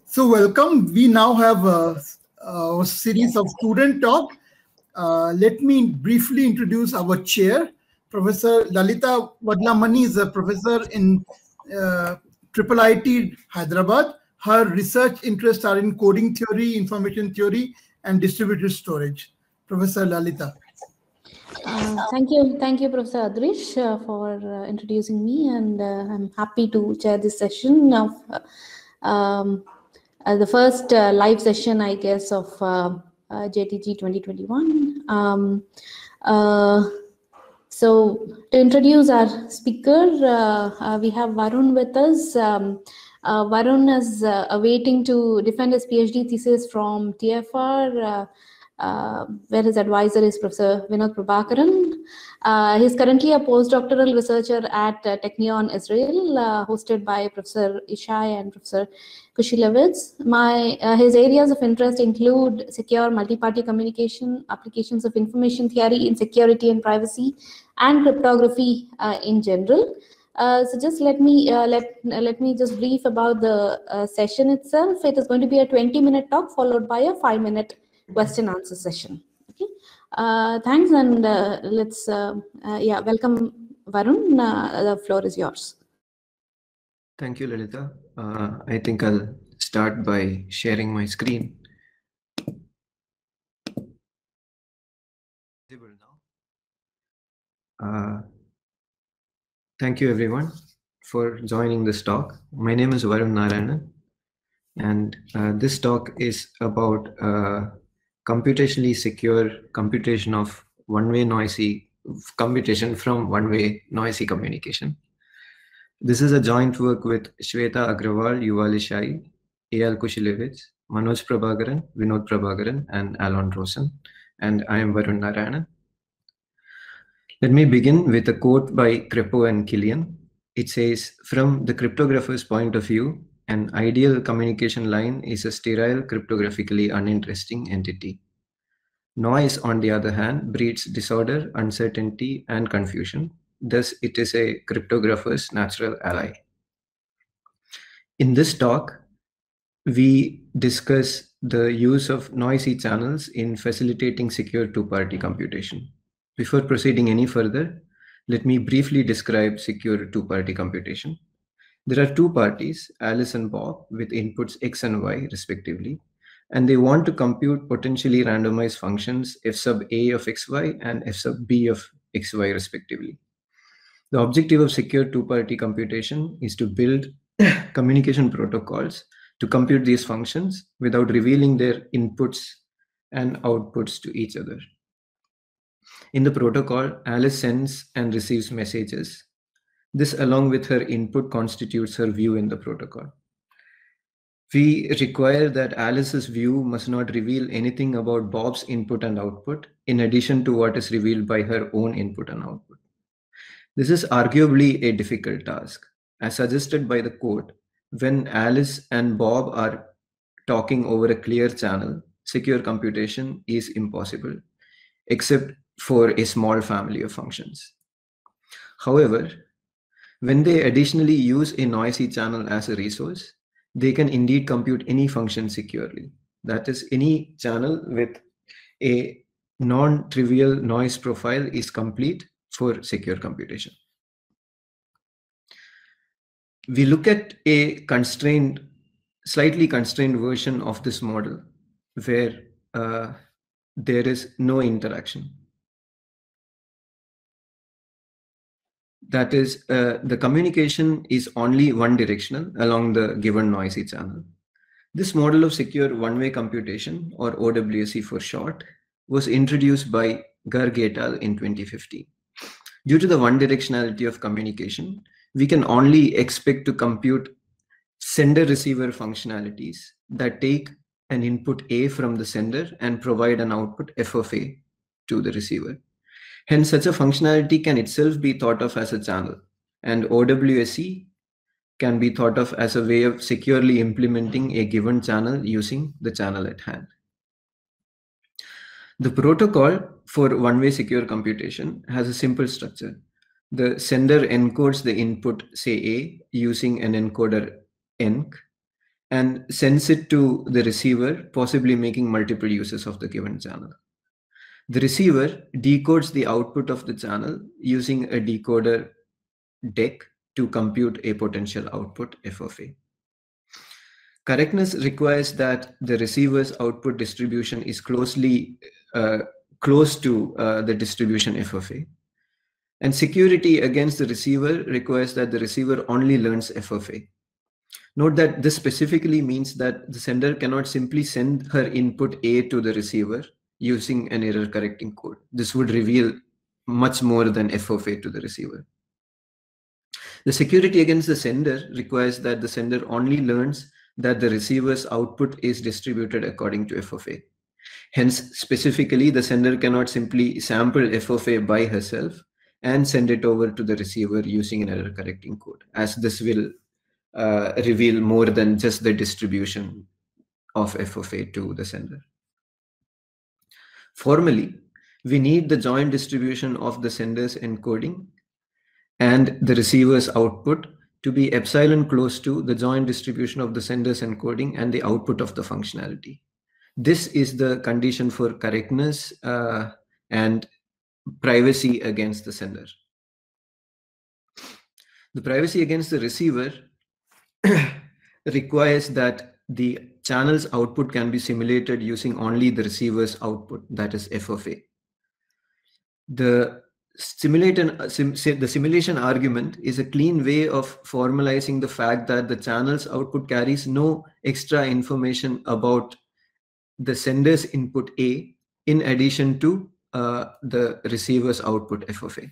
So welcome. We now have a series of student talk. Let me briefly introduce our chair. Professor Lalita Vadlamani is a professor in IIIT Hyderabad. Her research interests are in coding theory, information theory, and distributed storage. Professor Lalita. Thank you, Professor Adrish, for introducing me, and I'm happy to chair this session of the first live session, I guess, of JTG 2021. So to introduce our speaker, we have Varun with us. Varun is awaiting to defend his PhD thesis from TFR, where his advisor is Professor Vinod Prabhakaran. He's currently a postdoctoral researcher at Technion Israel, hosted by Professor Ishai and Professor Kushilevitz. His areas of interest include secure multi-party communication, applications of information theory in security and privacy, and cryptography in general. So just let me just brief about the session itself. It is going to be a 20-minute talk followed by a 5-minute question answer session. Okay. Thanks, and let's welcome Varun. The floor is yours. Thank you, Lalita. I think I'll start by sharing my screen. Visible now. Thank you, everyone, for joining this talk. My name is Varun Narayanan, and this talk is about computationally secure computation of computation from one-way noisy communication. This is a joint work with Shweta Agrawal, Yuval Ishai, Eyal Kushilevitz, Manoj Prabhakaran, Vinod Prabhakaran, and Alon Rosen, and I am Varun Narayanan. Let me begin with a quote by Crepeau and Killian. It says, "From the cryptographer's point of view, an ideal communication line is a sterile, cryptographically uninteresting entity. Noise, on the other hand, breeds disorder, uncertainty, and confusion. Thus, it is a cryptographer's natural ally." In this talk, we discuss the use of noisy channels in facilitating secure two-party computation. Before proceeding any further, let me briefly describe secure two-party computation. There are two parties, Alice and Bob, with inputs X and Y respectively, and they want to compute potentially randomized functions f sub A of xy and f sub B of xy respectively. The objective of secure two-party computation is to build communication protocols to compute these functions without revealing their inputs and outputs to each other. In the protocol, Alice sends and receives messages. This, along with her input, constitutes her view in the protocol. We require that Alice's view must not reveal anything about Bob's input and output, in addition to what is revealed by her own input and output. This is arguably a difficult task. As suggested by the quote, when Alice and Bob are talking over a clear channel, secure computation is impossible, except for a small family of functions. However, when they additionally use a noisy channel as a resource, they can indeed compute any function securely. That is, any channel with a non-trivial noise profile is complete for secure computation. We look at a slightly constrained version of this model where there is no interaction. That is, the communication is only one directional along the given noisy channel. This model of secure one-way computation, or OWC for short, was introduced by Garg et al. In 2015. Due to the one-directionality of communication, we can only expect to compute sender-receiver functionalities that take an input A from the sender and provide an output f of A to the receiver. Hence, such a functionality can itself be thought of as a channel, and OWSC can be thought of as a way of securely implementing a given channel using the channel at hand. The protocol for one-way secure computation has a simple structure. The sender encodes the input, say A, using an encoder ENC, and sends it to the receiver, possibly making multiple uses of the given channel. The receiver decodes the output of the channel using a decoder deck to compute a potential output f of a. Correctness requires that the receiver's output distribution is close to the distribution f of a. And security against the receiver requires that the receiver only learns f of a. Note that this specifically means that the sender cannot simply send her input a to the receiver using an error correcting code. This would reveal much more than f of a to the receiver. The security against the sender requires that the sender only learns that the receiver's output is distributed according to f of a. Hence, specifically, the sender cannot simply sample f of a by herself and send it over to the receiver using an error correcting code, as this will reveal more than just the distribution of f of a to the sender. Formally, we need the joint distribution of the sender's encoding and the receiver's output to be epsilon close to the joint distribution of the sender's encoding and the output of the functionality. This is the condition for correctness and privacy against the sender. The privacy against the receiver requires that the channel's output can be simulated using only the receiver's output, that is f of a. The simulation argument is a clean way of formalizing the fact that the channel's output carries no extra information about the sender's input a in addition to the receiver's output f of a.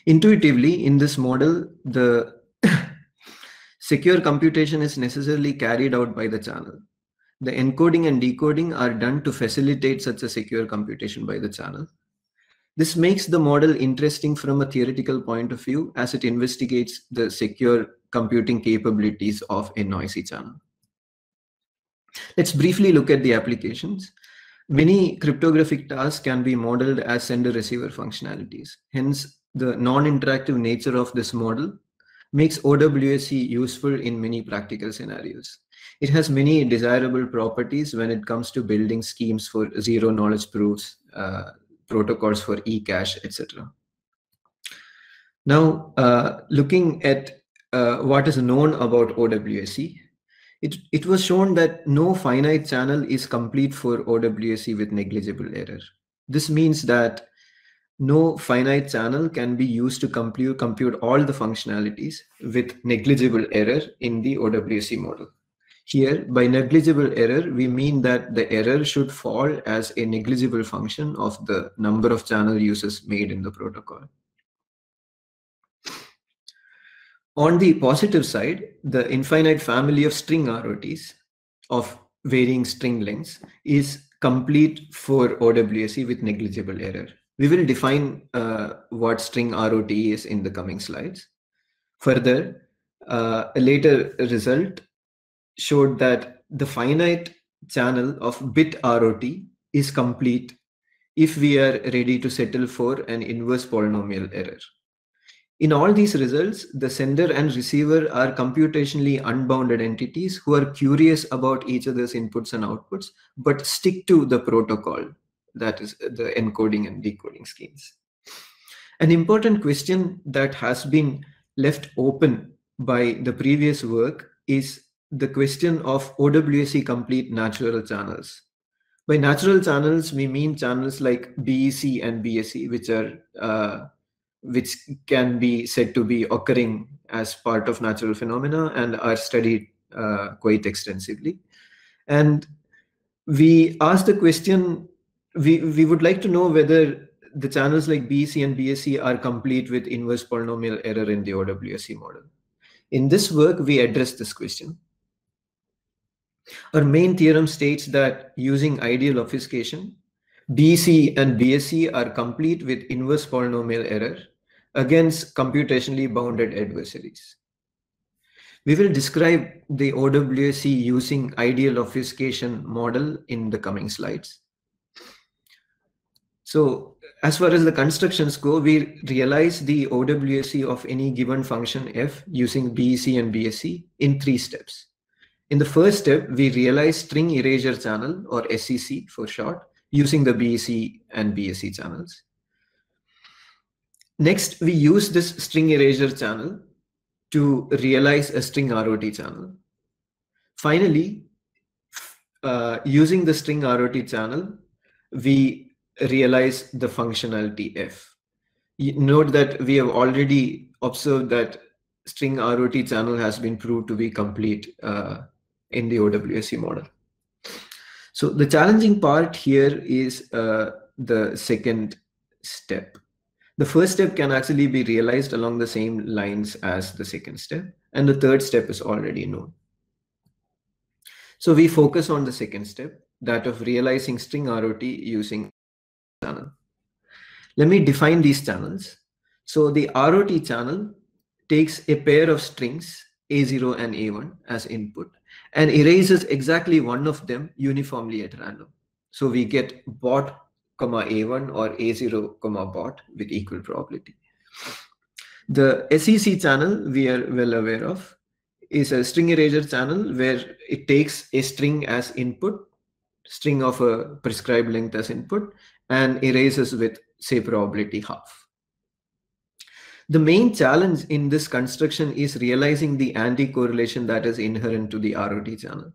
Intuitively, in this model, the secure computation is necessarily carried out by the channel. The encoding and decoding are done to facilitate such a secure computation by the channel. This makes the model interesting from a theoretical point of view as it investigates the secure computing capabilities of a noisy channel. Let's briefly look at the applications. Many cryptographic tasks can be modeled as sender-receiver functionalities. Hence, the non-interactive nature of this model makes OWSE useful in many practical scenarios. It has many desirable properties when it comes to building schemes for zero-knowledge proofs, protocols for eCache, etc. Now, looking at what is known about OWSE, it was shown that no finite channel is complete for OWSE with negligible error. This means that no finite channel can be used to compute all the functionalities with negligible error in the OWSE model. Here, by negligible error, we mean that the error should fall as a negligible function of the number of channel uses made in the protocol. On the positive side, the infinite family of string ROTs of varying string lengths is complete for OWSE with negligible error. We will define what string ROT is in the coming slides. Further, a later result showed that the finite channel of bit ROT is complete if we are ready to settle for an inverse polynomial error. In all these results, the sender and receiver are computationally unbounded entities who are curious about each other's inputs and outputs, but stick to the protocol, that is the encoding and decoding schemes. An important question that has been left open by the previous work is the question of OWSE complete natural channels. By natural channels, we mean channels like BEC and BSE, which can be said to be occurring as part of natural phenomena and are studied quite extensively. And we asked the question, we would like to know whether the channels like BEC and BSE are complete with inverse polynomial error in the OWSE model. In this work, we addressed this question. Our main theorem states that using ideal obfuscation, BEC and BSE are complete with inverse polynomial error against computationally bounded adversaries. We will describe the OWSE using ideal obfuscation model in the coming slides. So as far as the constructions go, we realize the OWSE of any given function f using BEC and BSE in 3 steps. In the first step, we realize string erasure channel, or SEC for short, using the BEC and BSC channels. Next, we use this string erasure channel to realize a string ROT channel. Finally, using the string ROT channel, we realize the functionality F. Note that we have already observed that string ROT channel has been proved to be complete in the OWSE model. So the challenging part here is the second step. The first step can actually be realized along the same lines as the second step, and the third step is already known. So we focus on the second step, that of realizing string ROT using channel. Let me define these channels. So the ROT channel takes a pair of strings A0 and A1 as input and erases exactly one of them uniformly at random. So we get bot, A1 or A0, bot with equal probability. The SEC channel we are well aware of is a string erasure channel where it takes a string as input, string of a prescribed length as input, and erases with, say, probability half. The main challenge in this construction is realizing the anti-correlation that is inherent to the ROT channel.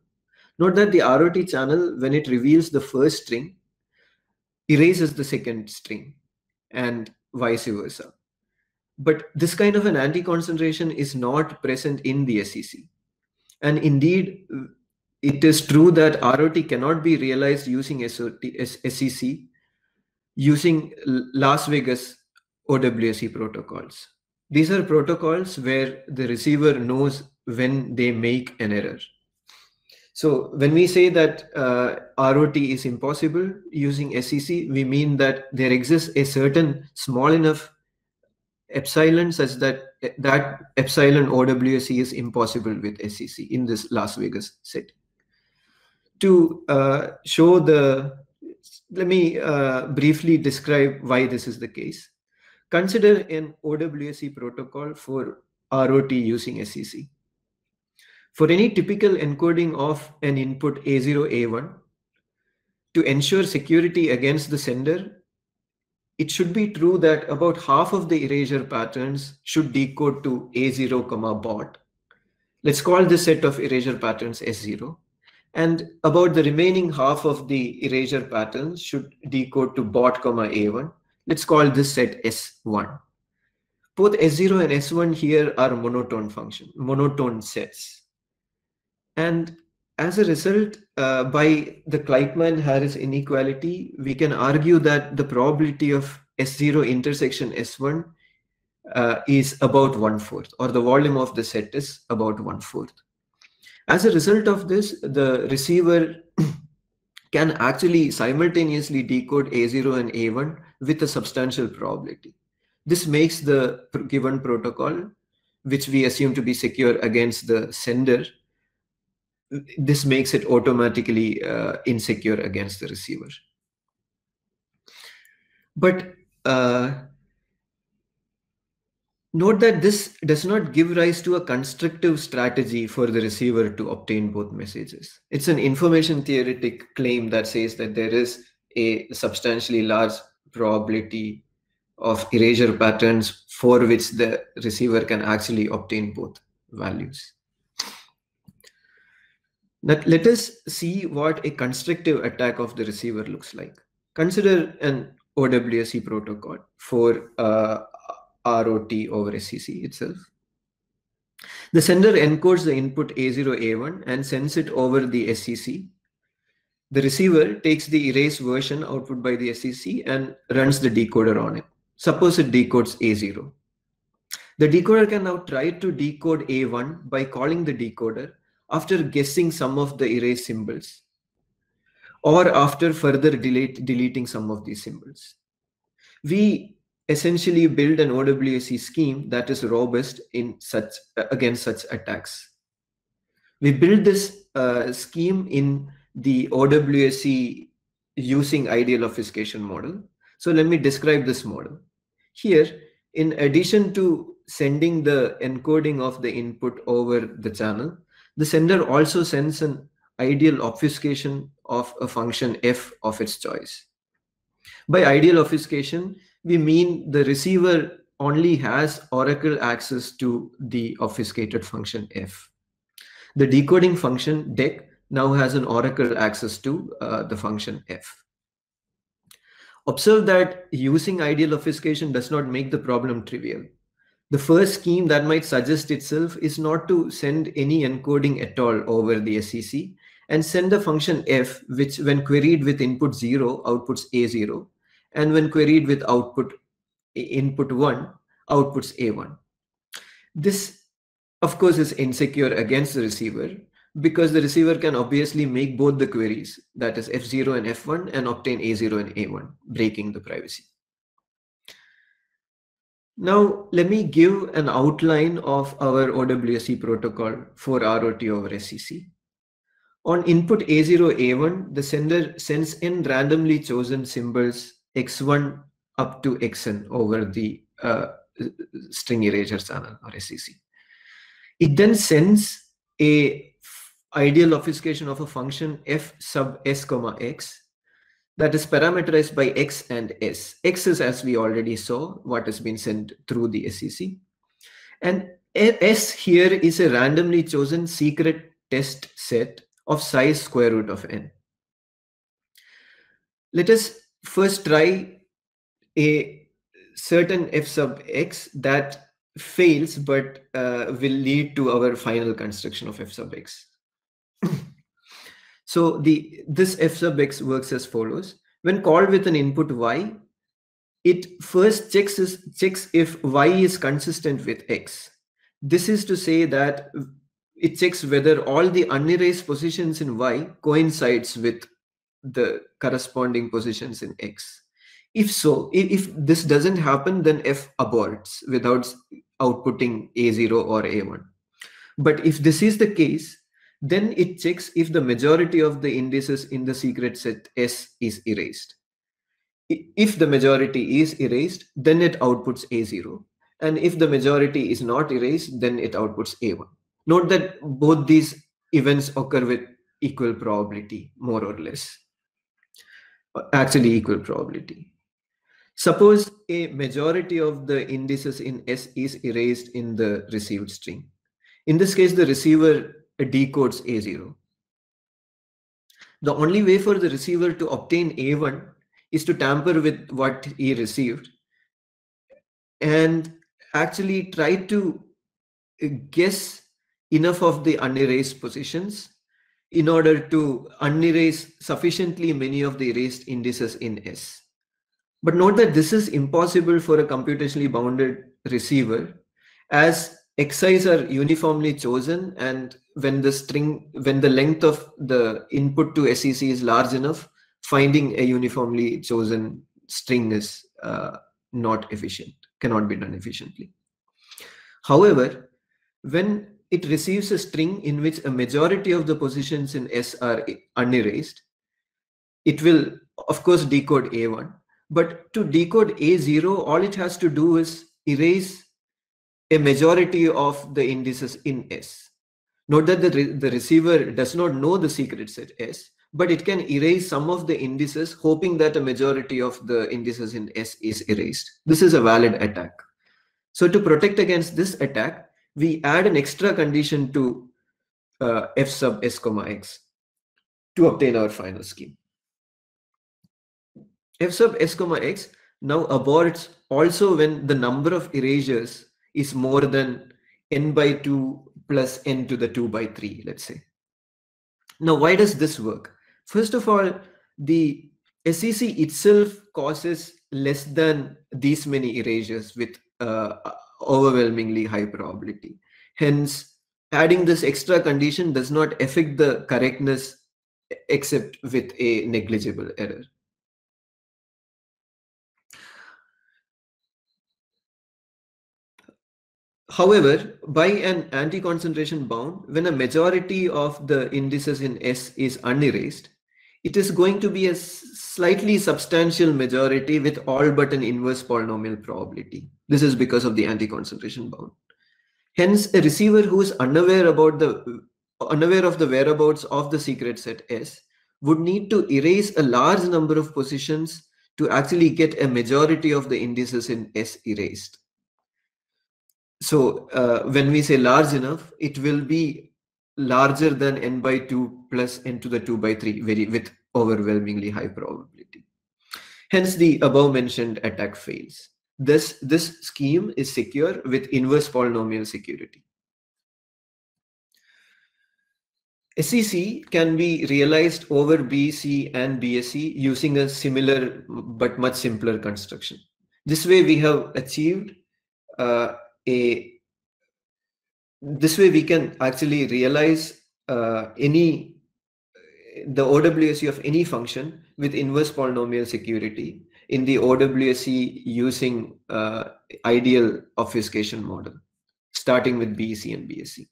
Note that the ROT channel, when it reveals the first string, erases the second string and vice versa. But this kind of an anti-concentration is not present in the SEC. And indeed, it is true that ROT cannot be realized using SEC using Las Vegas OWSE protocols. These are protocols where the receiver knows when they make an error. So when we say that ROT is impossible using SEC, we mean that there exists a certain small enough epsilon such that that epsilon OWSE is impossible with SEC in this Las Vegas set. To show let me briefly describe why this is the case. Consider an OWSE protocol for ROT using SEC. For any typical encoding of an input A0, A1, to ensure security against the sender, it should be true that about half of the erasure patterns should decode to A0, bot. Let's call this set of erasure patterns S0. And about the remaining half of the erasure patterns should decode to bot, A1. Let's call this set S1. Both S0 and S1 here are monotone sets. And as a result, by the Kleitman-Harris inequality, we can argue that the probability of S0 intersection S1 is about 1/4, or the volume of the set is about 1/4. As a result of this, the receiver can actually simultaneously decode A0 and A1 with a substantial probability. This makes the given protocol, which we assume to be secure against the sender, this makes it automatically insecure against the receiver. But note that this does not give rise to a constructive strategy for the receiver to obtain both messages. It's an information theoretic claim that says that there is a substantially large probability of erasure patterns for which the receiver can actually obtain both values. Now, let us see what a constructive attack of the receiver looks like. Consider an OWSE protocol for ROT over SEC itself. The sender encodes the input A0, A1 and sends it over the SEC. The receiver takes the erased version output by the SEC and runs the decoder on it. Suppose it decodes A0. The decoder can now try to decode A1 by calling the decoder after guessing some of the erased symbols, or after further deleting some of these symbols. We essentially build an OWSE scheme that is robust against such attacks. We build this scheme in the OWSE using ideal obfuscation model. So let me describe this model. Here, in addition to sending the encoding of the input over the channel, the sender also sends an ideal obfuscation of a function f of its choice. By ideal obfuscation, we mean the receiver only has oracle access to the obfuscated function f. The decoding function dec now has an oracle access to the function f. Observe that using ideal obfuscation does not make the problem trivial. The first scheme that might suggest itself is not to send any encoding at all over the SEC and send the function f, which when queried with input 0 outputs A0, and when queried with input 1 outputs A1. This, of course, is insecure against the receiver because the receiver can obviously make both the queries, that is f0 and f1, and obtain a0 and a1, breaking the privacy. Now, let me give an outline of our OWSE protocol for ROT over SEC. On input A0, A1, the sender sends in randomly chosen symbols x1 up to xn over the string erasure channel or SEC. It then sends a ideal obfuscation of a function f sub s comma x that is parameterized by x and s. X is, as we already saw, what has been sent through the SEC. And s here is a randomly chosen secret test set of size square root of n. Let us first try a certain f sub x that fails but will lead to our final construction of f sub x. So this f sub x works as follows. When called with an input y, it first checks if y is consistent with x. This is to say that it checks whether all the unerased positions in y coincides with the corresponding positions in x. If so, if this doesn't happen, then f aborts without outputting a0 or a1. But if this is the case, then it checks if the majority of the indices in the secret set S is erased. If the majority is erased, then it outputs A0. And if the majority is not erased, then it outputs A1. Note that both these events occur with equal probability, more or less. Actually, equal probability. Suppose a majority of the indices in S is erased in the received string. In this case, the receiver decodes A0. The only way for the receiver to obtain A1 is to tamper with what he received and actually try to guess enough of the unerased positions in order to unerase sufficiently many of the erased indices in S. But note that this is impossible for a computationally bounded receiver, as xi's are uniformly chosen, and when the length of the input to SEC is large enough, finding a uniformly chosen string is not efficient, cannot be done efficiently. However, when it receives a string in which a majority of the positions in S are unerased, it will of course decode A1. But to decode A0, all it has to do is erase a majority of the indices in S. Note that the receiver does not know the secret set S, but it can erase some of the indices, hoping that a majority of the indices in S is erased. This is a valid attack. So to protect against this attack, we add an extra condition to f sub s comma x to obtain our final scheme. F sub s comma x now aborts also when the number of erasures is more than n by 2 plus n to the 2 by 3, let's say. Now, why does this work? First of all, the SEC itself causes less than these many erasures with overwhelmingly high probability. Hence, adding this extra condition does not affect the correctness except with a negligible error. However, by an anti-concentration bound, when a majority of the indices in S is unerased, it is going to be a slightly substantial majority with all but an inverse polynomial probability. This is because of the anti-concentration bound. Hence, a receiver who is unaware about the unaware of the whereabouts of the secret set S, would need to erase a large number of positions to actually get a majority of the indices in S erased. So when we say large enough, it will be larger than n by 2 plus n to the 2 by 3, with overwhelmingly high probability. Hence, the above mentioned attack fails. This scheme is secure with inverse polynomial security. SEC can be realized over BC and BSE using a similar but much simpler construction. This way we have achieved this way we can actually realize the OWSE of any function with inverse polynomial security in the OWSE using ideal obfuscation model, starting with BEC and BSE.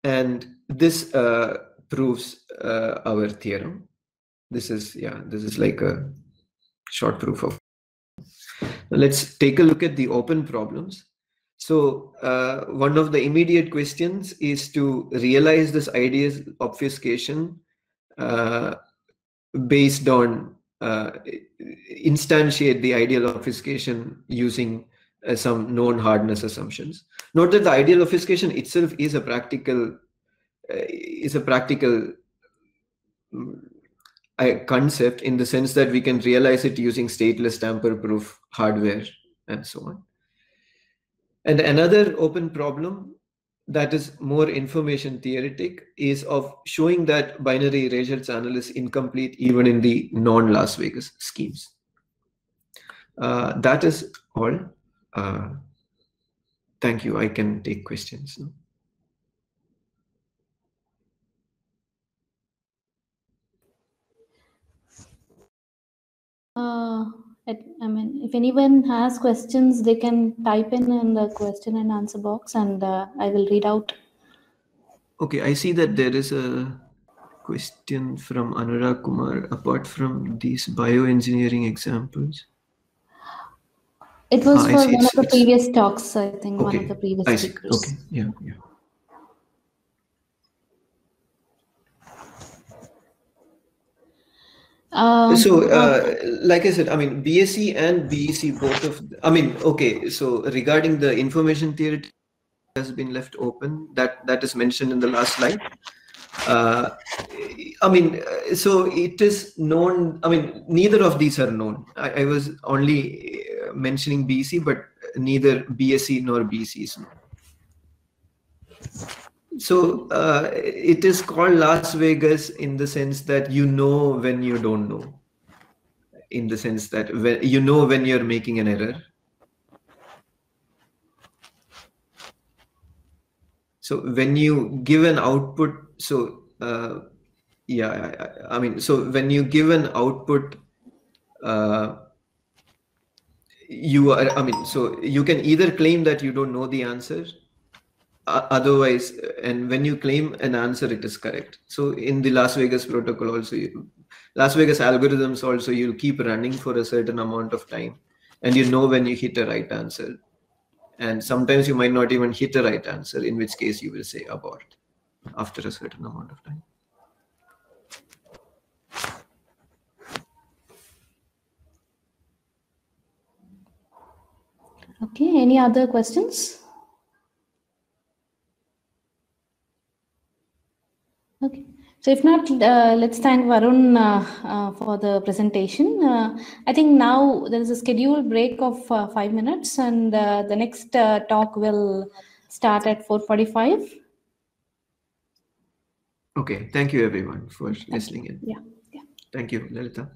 And this proves our theorem. This is like a short proof of. Let's take a look at the open problems. So one of the immediate questions is to realize this ideal obfuscation based on instantiate the ideal obfuscation using some known hardness assumptions. Note that the ideal obfuscation itself is a practical concept, in the sense that we can realize it using stateless tamper-proof hardware and so on. And another open problem that is more information theoretic is of showing that binary erasure channel is incomplete even in the non-Las Vegas schemes. That is all. Thank you. I can take questions now. I mean, if anyone has questions, they can type in the question and answer box, and I will read out. Okay, I see that there is a question from Anurag Kumar. Apart from these bioengineering examples, it was for one of the previous talks, I think. Okay, one of the previous speakers. Okay, yeah. So, like I said, I mean, BSE and BEC, both of, okay, so regarding the information theory has been left open, that is mentioned in the last slide. So it is known, neither of these are known. I was only mentioning BEC, but neither BSE nor BEC is known. So it is called Las Vegas in the sense that you know when you don't know, in the sense that you know when you're making an error. So when you give an output, so so when you give an output, so you can either claim that you don't know the answer, otherwise, and when you claim an answer, it is correct. So in the Las Vegas protocol also, Las Vegas algorithms also, you'll keep running for a certain amount of time, and you know when you hit a right answer. And sometimes you might not even hit a right answer, in which case you will say abort after a certain amount of time. Okay, any other questions? Okay, so if not, let's thank Varun for the presentation. I think now there is a scheduled break of 5 minutes, and the next talk will start at 4:45. Okay, thank you everyone for listening in. Yeah. Thank you, Lalita.